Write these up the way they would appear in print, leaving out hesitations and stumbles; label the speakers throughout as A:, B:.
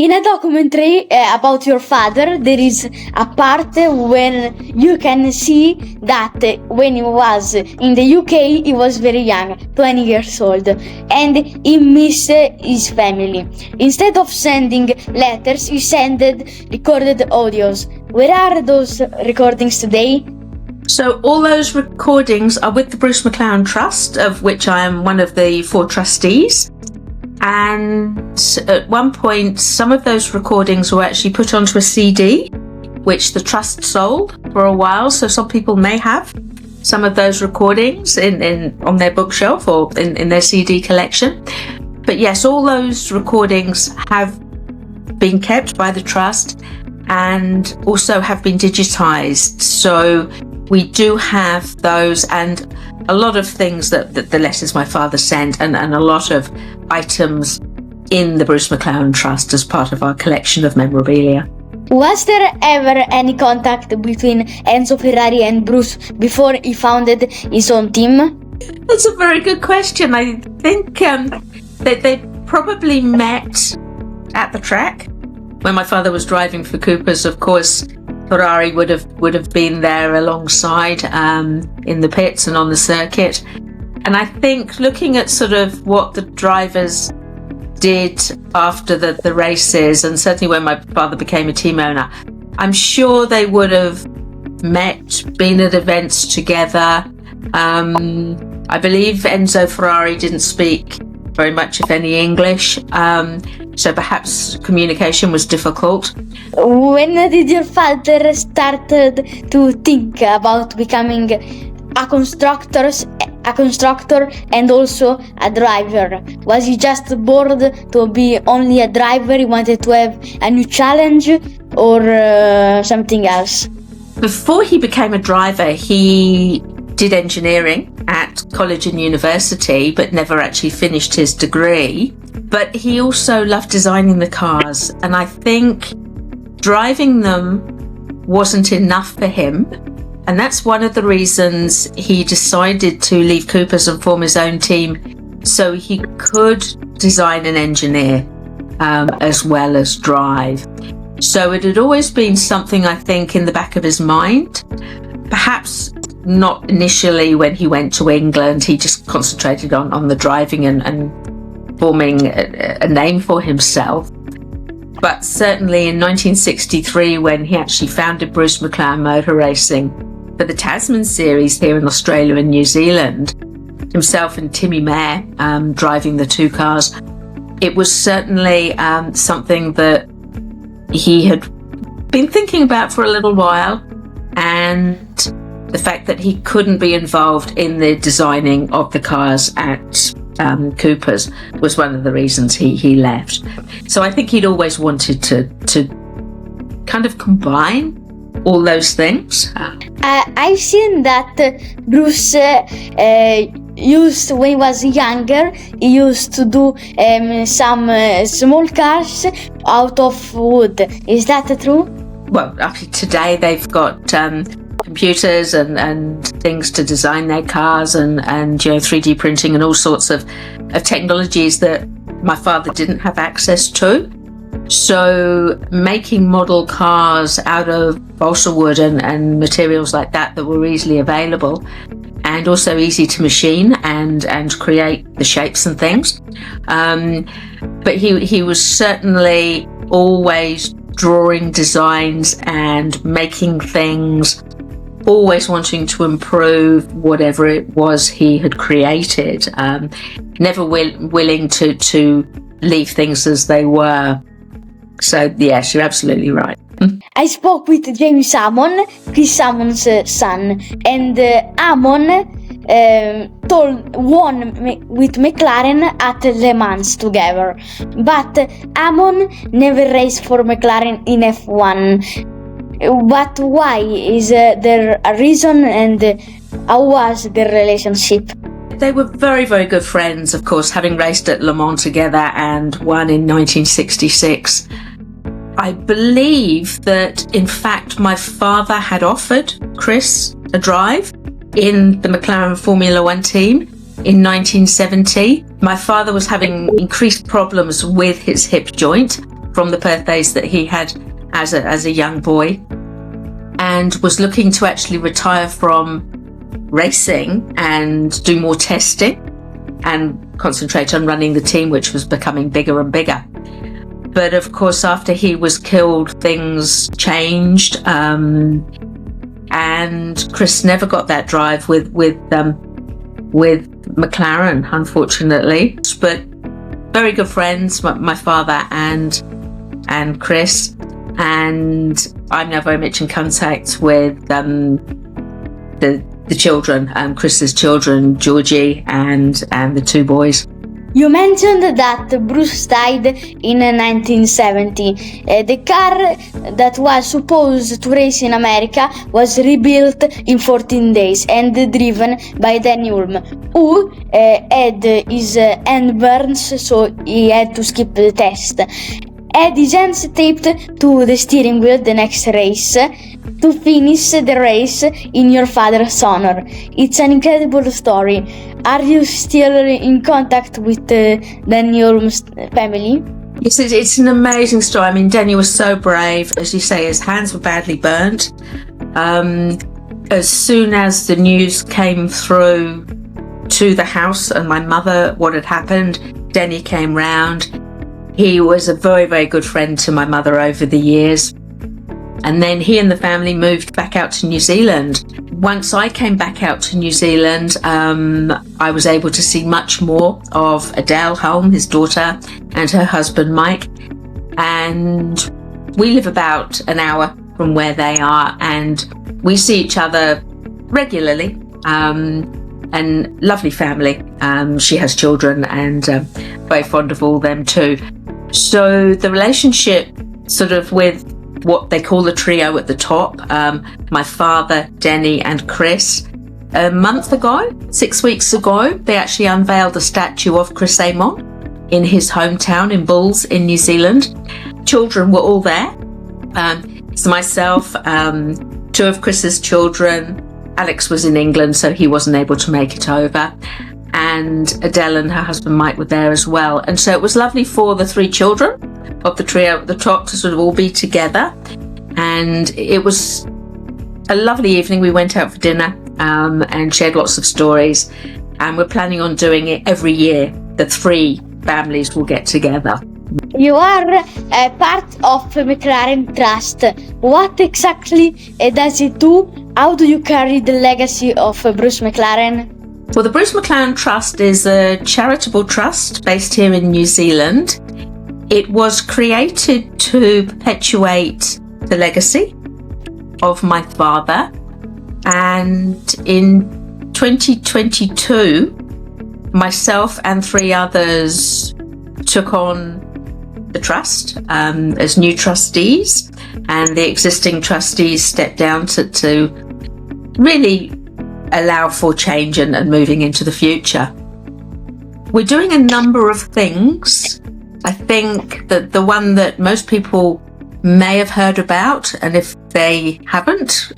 A: In a documentary about your father, there is a part when you can see that when he was in the UK, he was very young, 20 years old, and he missed his family. Instead of sending letters, he sent recorded audios. Where are those recordings today?
B: So all those recordings are with the Bruce McLaren Trust, of which I am one of the 4 trustees. And at one point, some of those recordings were actually put onto a CD, which the trust sold for a while. So some people may have some of those recordings on their bookshelf or in their CD collection. But yes, all those recordings have been kept by the trust and also have been digitized. So we do have those, and a lot of things that the letters my father sent, and a lot of items in the Bruce McLaren Trust as part of our collection of memorabilia.
A: Was there ever any contact between Enzo Ferrari and Bruce before he founded his own team?
B: That's a very good question. I think they probably met at the track. When my father was driving for Coopers, of course, Ferrari would have been there alongside in the pits and on the circuit. And I think looking at sort of what the drivers did after the races, and certainly when my father became a team owner, I'm sure they would have met, been at events together. I believe Enzo Ferrari didn't speak very much, if any, English, so perhaps communication was difficult.
A: When did your father start to think about becoming a constructor and also a driver? Was he just bored to be only a driver? He wanted to have a new challenge, or something else?
B: Before he became a driver, he did engineering at college and university, but never actually finished his degree. But he also loved designing the cars, and I think driving them wasn't enough for him. And that's one of the reasons he decided to leave Coopers and form his own team, so he could design and engineer as well as drive. So it had always been something, I think, in the back of his mind. Perhaps not initially when he went to England. He just concentrated on the driving and forming a name for himself. But certainly in 1963, when he actually founded Bruce McLaren Motor Racing for the Tasman series here in Australia and New Zealand, himself and Timmy Mayer driving the 2 cars, it was certainly something that he had been thinking about for a little while, and the fact that he couldn't be involved in the designing of the cars at Coopers was one of the reasons he left. So I think he'd always wanted to kind of combine all those things.
A: I've seen that Bruce used, when he was younger, he used to do some small cars out of wood. Is that true?
B: Well, today they've got computers and things to design their cars, and 3D printing and all sorts of technologies that my father didn't have access to. So making model cars out of balsa wood and materials like that were easily available, and also easy to machine and create the shapes and things. But he was certainly always drawing designs and making things, always wanting to improve whatever it was he had created, never willing to leave things as they were. So yes, you're absolutely right.
A: I spoke with James Ammon, Chris Ammon's son, and Ammon won with McLaren at Le Mans together, but Ammon never raced for McLaren in F1. But why? Is there a reason, and how was their relationship?
B: They were very, very good friends, of course, having raced at Le Mans together and won in 1966. I believe that, in fact, my father had offered Chris a drive in the McLaren Formula One team in 1970. My father was having increased problems with his hip joint, from the birthdays that he had as a young boy, and was looking to actually retire from racing and do more testing and concentrate on running the team, which was becoming bigger and bigger. But of course, after he was killed, things changed, and Chris never got that drive with McLaren, unfortunately. But very good friends, my father and Chris, and I'm now very much in contact with the children, Chris's children, Georgie and the two boys.
A: You mentioned that Bruce died in 1970. The car that was supposed to race in America was rebuilt in 14 days and driven by Danny Hulme, who had his hand burns, so he had to skip the test. Had his hands taped to the steering wheel the next race to finish the race in your father's honor. It's an incredible story. Are you still in contact with Danny Hulme's family?
B: Yes, it's an amazing story. I mean, Danny was so brave. As you say, his hands were badly burnt. As soon as the news came through to the house and my mother what had happened, Danny came round. He was a very, very good friend to my mother over the years. And then he and the family moved back out to New Zealand. Once I came back out to New Zealand, I was able to see much more of Adele Hulme, his daughter, and her husband Mike. And we live about an hour from where they are, and we see each other regularly. And lovely family. She has children, and very fond of all them too. So the relationship sort of with what they call the trio at the top, my father, Danny and Chris, a month ago, 6 weeks ago, they actually unveiled a statue of Chris Amon in his hometown in Bulls in New Zealand. Children were all there. So myself, two of Chris's children, Alex was in England, so he wasn't able to make it over. And Adele and her husband Mike were there as well. And so it was lovely for the three children of the trio at the top to sort of all be together. And it was a lovely evening. We went out for dinner and shared lots of stories. And we're planning on doing it every year. The three families will get together.
A: You are a part of McLaren Trust. What exactly does it do? How do you carry the legacy of Bruce McLaren?
B: Well, the Bruce McLaren Trust is a charitable trust based here in New Zealand. It was created to perpetuate the legacy of my father. And in 2022, myself and three others took on the trust as new trustees, and the existing trustees stepped down to really allow for change and moving into the future. We're doing a number of things. I think that the one that most people may have heard about, and if they haven't,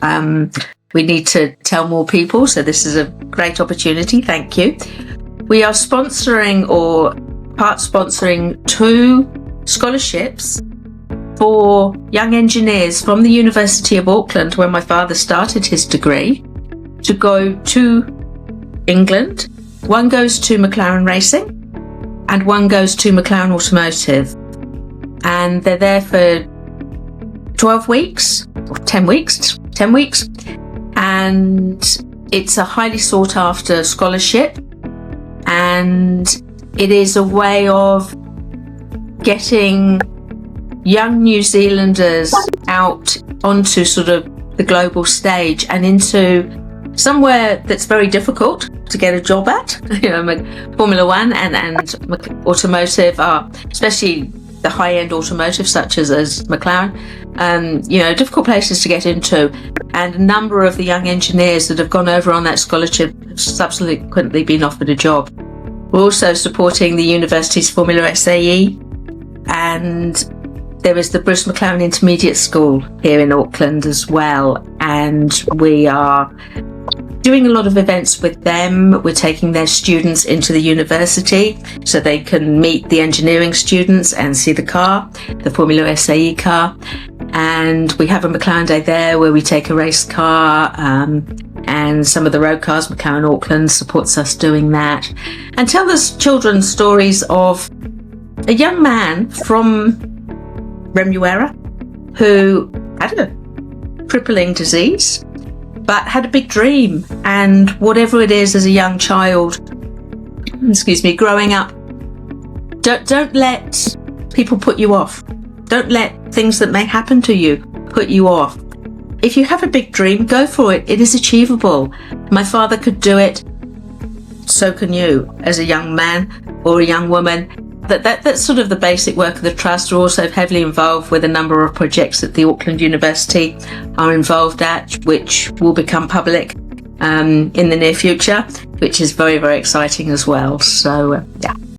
B: we need to tell more people, so this is a great opportunity. Thank you. We are sponsoring or part sponsoring 2 scholarships for young engineers from the University of Auckland, where my father started his degree, to go to England. One goes to McLaren Racing and one goes to McLaren Automotive. And they're there for 12 weeks, or 10 weeks, and it's a highly sought after scholarship, and it is a way of getting young New Zealanders out onto sort of the global stage and into somewhere that's very difficult to get a job at. You know, Formula One and automotive are, especially the high-end automotive such as McLaren, difficult places to get into. And a number of the young engineers that have gone over on that scholarship have subsequently been offered a job. We're also supporting the university's Formula SAE, and there is the Bruce McLaren Intermediate School here in Auckland as well, and we are doing a lot of events with them. We're taking their students into the university so they can meet the engineering students and see the car, the Formula SAE car. And we have a McLaren Day there where we take a race car, and some of the road cars. McLaren Auckland supports us doing that, and tell us children's stories of a young man from Remuera who had a crippling disease but had a big dream, and whatever it is as a young child, growing up, don't let people put you off. Don't let things that may happen to you put you off. If you have a big dream, go for it. It is achievable. My father could do it. So can you, as a young man or a young woman. That's sort of the basic work of the Trust. We're also heavily involved with a number of projects that the Auckland University are involved at, which will become public in the near future, which is very, very exciting as well. So, yeah.